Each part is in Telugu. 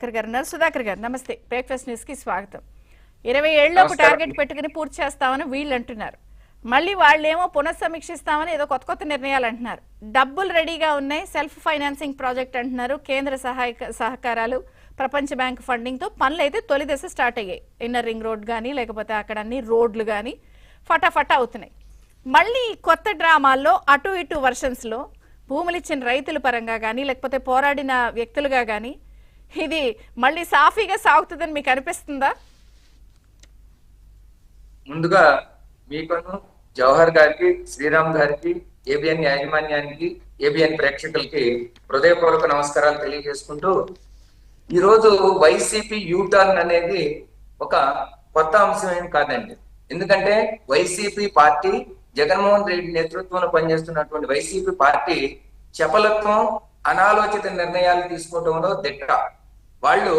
సుధాకర్ గారు నమస్తే. బ్రేక్ఫాస్ట్ న్యూస్ కి స్వాగతం. 20 ఏళ్లలోపు టార్గెట్ పెట్టుకుని పూర్తి చేస్తామని వీళ్ళు అంటున్నారు. మళ్ళీ వాళ్ళేమో పునఃసమీక్షిస్తామని ఏదో కొత్త నిర్ణయాలు అంటున్నారు. డబ్బులు రెడీగా ఉన్నాయి, సెల్ఫ్ ఫైనాన్సింగ్ ప్రాజెక్ట్ అంటున్నారు. కేంద్ర సహకారాలు, ప్రపంచ బ్యాంక్ ఫండింగ్ తో పనులు అయితే తొలి దశ స్టార్ట్ అయ్యాయి. ఇన్నర్ రింగ్ రోడ్ కానీ లేకపోతే అక్కడ అన్ని రోడ్లు కానీ ఫటాఫటా అవుతున్నాయి. మళ్ళీ కొత్త డ్రామాల్లో అటు ఇటు వర్షన్స్ లో భూములు ఇచ్చిన రైతుల పరంగా కానీ లేకపోతే పోరాడిన వ్యక్తులుగా కానీ ఇది మళ్ళీ సాఫీగా సాగుతుందని మీకు అనిపిస్తుందా? ముందుగా మీకును జవహర్ గారికి, శ్రీరామ్ గారికి, ఏబిఎన్ యాజమాన్యానికి, ఏబిఎన్ ప్రేక్షకులకి హృదయపూర్వక నమస్కారాలు తెలియజేసుకుంటూ, ఈరోజు వైసీపీ యూటర్న్ అనేది ఒక కొత్త అంశం ఏం కాదండి. ఎందుకంటే వైసీపీ పార్టీ, జగన్మోహన్ రెడ్డి నేతృత్వంలో పనిచేస్తున్నటువంటి వైసీపీ పార్టీ చపలత్వం, అనాలోచిత నిర్ణయాలు తీసుకోవడంలో దిట్ట. వాళ్ళు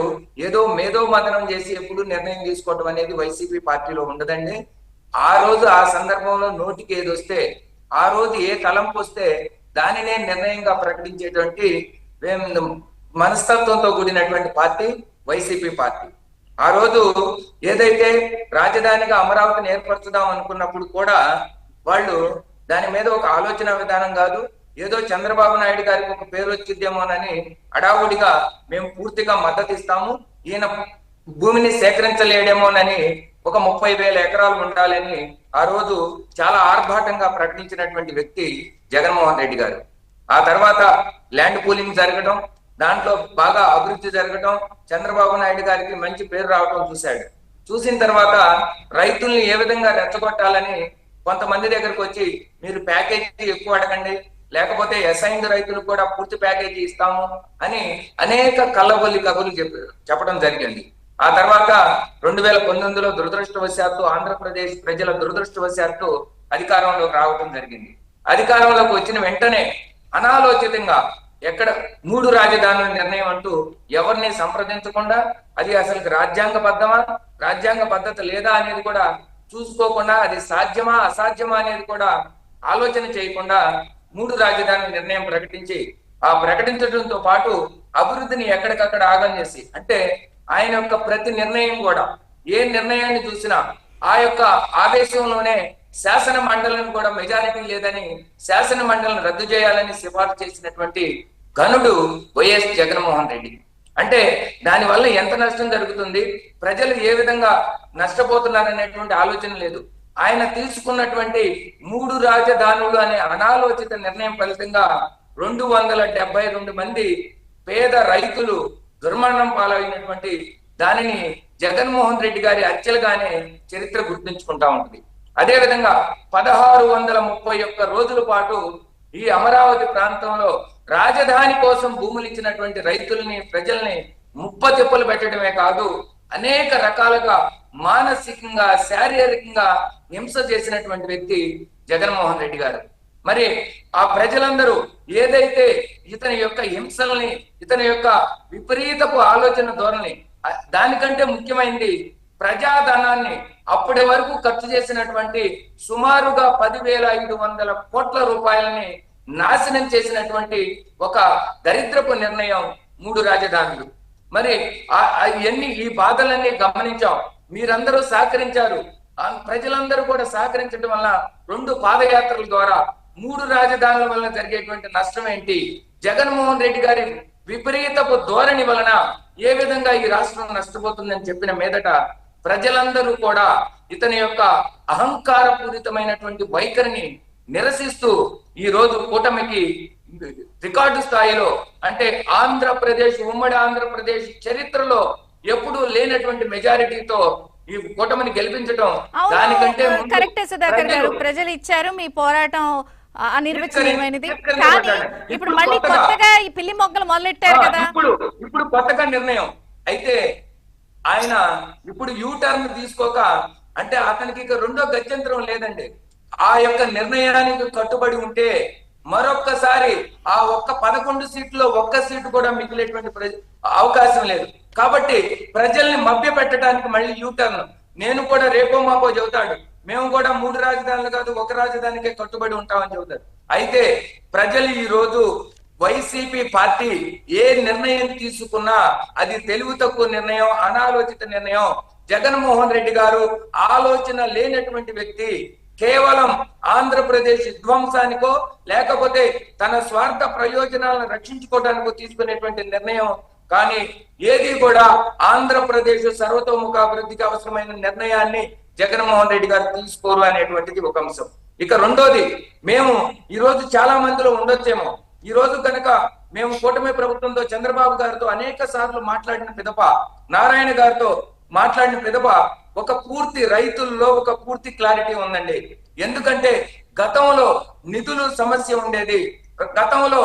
ఏదో మేధో మదనం చేసి ఎప్పుడు నిర్ణయం తీసుకోవటం అనేది వైసీపీ పార్టీలో ఉండదండి. ఆ రోజు ఆ సందర్భంలో నోటికి ఏది వస్తే, ఆ రోజు ఏ తలంపు వస్తే దానినే నిర్ణయంగా ప్రకటించేటువంటి మనస్తత్వంతో కూడినటువంటి పార్టీ వైసీపీ పార్టీ. ఆ రోజు ఏదైతే రాజధానిగా అమరావతిని ఏర్పరచుదాం అనుకున్నప్పుడు కూడా వాళ్ళు దాని మీద ఒక ఆలోచన విధానం కాదు, ఏదో చంద్రబాబు నాయుడు గారికి ఒక పేరు వచ్చిద్దేమోనని అడావుడిగా మేము పూర్తిగా మద్దతు ఇస్తాము, ఈయన భూమిని సేకరించలేడేమోనని ఒక 30,000 ఎకరాలు ఉండాలని ఆ రోజు చాలా ఆర్భాటంగా ప్రకటించినటువంటి వ్యక్తి జగన్మోహన్ రెడ్డి గారు. ఆ తర్వాత ల్యాండ్ పూలింగ్ జరగడం, దాంట్లో బాగా అభివృద్ధి జరగడం, చంద్రబాబు నాయుడు గారికి మంచి పేరు రావడం చూశాడు. చూసిన తర్వాత రైతుల్ని ఏ విధంగా రెచ్చగొట్టాలని కొంతమంది దగ్గరకు వచ్చి మీరు ప్యాకేజీ ఎక్కువ అడగండి, లేకపోతే అసైన్డ్ రైతులకు కూడా పూర్తి ప్యాకేజీ ఇస్తాము అని అనేక కళ్ళబొల్లి కబుర్లు చెప్పడం జరిగింది. ఆ తర్వాత 2019లో దురదృష్టవశాత్తు ఆంధ్రప్రదేశ్ ప్రజల దురదృష్టవశాత్తు అధికారంలోకి రావడం జరిగింది. అధికారంలోకి వచ్చిన వెంటనే అనాలోచితంగా ఎక్కడ 3 రాజధానుల నిర్ణయం అంటూ ఎవరిని సంప్రదించకుండా, అది అసలు రాజ్యాంగబద్ధమా, రాజ్యాంగ పద్ధత లేదా అనేది కూడా చూసుకోకుండా, అది సాధ్యమా అసాధ్యమా అనేది కూడా ఆలోచన చేయకుండా 3 రాజధానుల నిర్ణయం ప్రకటించి, ఆ ప్రకటించడంతో పాటు అభివృద్ధిని ఎక్కడికక్కడ ఆగం చేసి, అంటే ఆయన యొక్క ప్రతి నిర్ణయం కూడా, ఏ నిర్ణయాన్ని చూసినా ఆ యొక్క ఆవేశంలోనే శాసన మండలిని కూడా మెజారిటీ లేదని శాసన మండలిని రద్దు చేయాలని సిఫార్సు చేసినటువంటి ఘనుడు వైఎస్ జగన్మోహన్ రెడ్డి. అంటే దానివల్ల ఎంత నష్టం జరుగుతుంది, ప్రజలు ఏ విధంగా నష్టపోతున్నారనేటువంటి ఆలోచన లేదు. ఆయన తీసుకున్నటువంటి 3 రాజధానులు అనే అనాలోచిత నిర్ణయం ఫలితంగా 272 మంది పేద రైతులు దుర్మరణం పాలైనటువంటి దానిని జగన్మోహన్ రెడ్డి గారి హత్యలుగానే చరిత్ర గుర్తుంచుకుంటా ఉంటుంది. అదే విధంగా 1631 రోజుల పాటు ఈ అమరావతి ప్రాంతంలో రాజధాని కోసం భూములు ఇచ్చినటువంటి రైతుల్ని, ప్రజల్ని ముప్పతిప్పలు పెట్టడమే కాదు, అనేక రకాలుగా మానసికంగా, శారీరకంగా హింస చేసినటువంటి వ్యక్తి జగన్మోహన్ రెడ్డి గారు. మరి ఆ ప్రజలందరూ ఏదైతే ఇతని యొక్క హింసల్ని, ఇతని యొక్క విపరీతపు ఆలోచన ధోరణి, దానికంటే ముఖ్యమైనది ప్రజాధనాన్ని అప్పటి వరకు ఖర్చు చేసినటువంటి సుమారుగా 10,500 కోట్ల రూపాయలని నాశనం చేసినటువంటి ఒక దరిద్రపు నిర్ణయం 3 రాజధానులు. మరి ఈ బాధలన్నీ గమనించాం, మీరందరూ సహకరించారు, ప్రజలందరూ కూడా సహకరించడం వల్ల 2 పాదయాత్రల ద్వారా 3 రాజధానుల వలన జరిగేటువంటి నష్టం ఏంటి, జగన్మోహన్ రెడ్డి గారి విపరీతపు ధోరణి వలన ఏ విధంగా ఈ రాష్ట్రం నష్టపోతుందని చెప్పిన మీదట ప్రజలందరూ కూడా ఇతని యొక్క అహంకారపూరితమైనటువంటి వైఖరిని నిరసిస్తూ ఈ రోజు కూటమికి రికార్డు స్థాయిలో, అంటే ఆంధ్రప్రదేశ్, ఉమ్మడి ఆంధ్రప్రదేశ్ చరిత్రలో ఎప్పుడూ లేనటువంటి మెజారిటీతో ఈ కూటమిని గెలిపించడం, దానికంటే కరెక్టే సుధాకర్ గారు. ప్రజలు ఇచ్చారు, మీ పోరాటం అనిర్వచనీయమైనది. కానీ ఇప్పుడు మళ్ళీ కొత్తగా ఈ పిల్లి మొగ్గలు మొదలెట్టారు కదా, ఇప్పుడు కొత్తగా నిర్ణయం అయితే ఆయన ఇప్పుడు యూటర్న్ తీసుకోక, అంటే అతనికి ఇక రెండో గత్యంతరం లేదండి. ఆ యొక్క నిర్ణయానికి కట్టుబడి ఉంటే మరొక్కసారి ఆ 11 సీట్లో 1 సీటు కూడా మిగిలేటువంటి అవకాశం లేదు. కాబట్టి ప్రజల్ని మభ్య పెట్టడానికి మళ్ళీ యూటర్న్. నేను కూడా రేపో మాపో చెబుతాడు, మేము కూడా 3 రాజధానులు కాదు 1 రాజధానికే కట్టుబడి ఉంటామని చెబుతారు. అయితే ప్రజలు ఈ రోజు వైసీపీ పార్టీ ఏ నిర్ణయం తీసుకున్నా అది తెలివి తక్కువ నిర్ణయం, అనాలోచిత నిర్ణయం. జగన్మోహన్ రెడ్డి గారు ఆలోచన లేనటువంటి వ్యక్తి. కేవలం ఆంధ్రప్రదేశ్ విధ్వంసానికో లేకపోతే తన స్వార్థ ప్రయోజనాలను రక్షించుకోవడానికో తీసుకునేటువంటి నిర్ణయం కానీ ఏది కూడా ఆంధ్రప్రదేశ్ సర్వతోముఖాభివృద్ధికి అవసరమైన నిర్ణయాన్ని జగన్మోహన్ రెడ్డి గారు తీసుకోరు అనేటువంటిది ఒక అంశం. ఇక రెండోది, మేము ఈ రోజు చాలా మందిలో ఉండొచ్చేమో, ఈ రోజు కనుక మేము కూటమి ప్రభుత్వంతో చంద్రబాబు గారితో అనేక సార్లు మాట్లాడిన పిదప, నారాయణ గారితో మాట్లాడిన పిదప ఒక పూర్తి రైతుల్లో ఒక పూర్తి క్లారిటీ ఉందండి. ఎందుకంటే గతంలో నిధులు సమస్య ఉండేది. గతంలో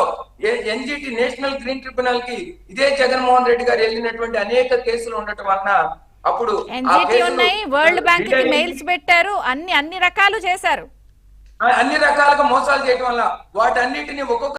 ఎన్జిటి నేషనల్ గ్రీన్ ట్రిబ్యునల్ కి ఇదే జగన్మోహన్ రెడ్డి గారు వెళ్ళినటువంటి అనేక కేసులు ఉండటం వలన అప్పుడు ఎన్జిటి ఉన్నాయి, వరల్డ్ బ్యాంక్ కి మెయిల్స్ పెట్టారు, అన్ని రకాలు చేశారు. అన్ని రకాలుగా మోసాలు చేయడం వల్ల వాటన్నిటిని ఒక్కొక్క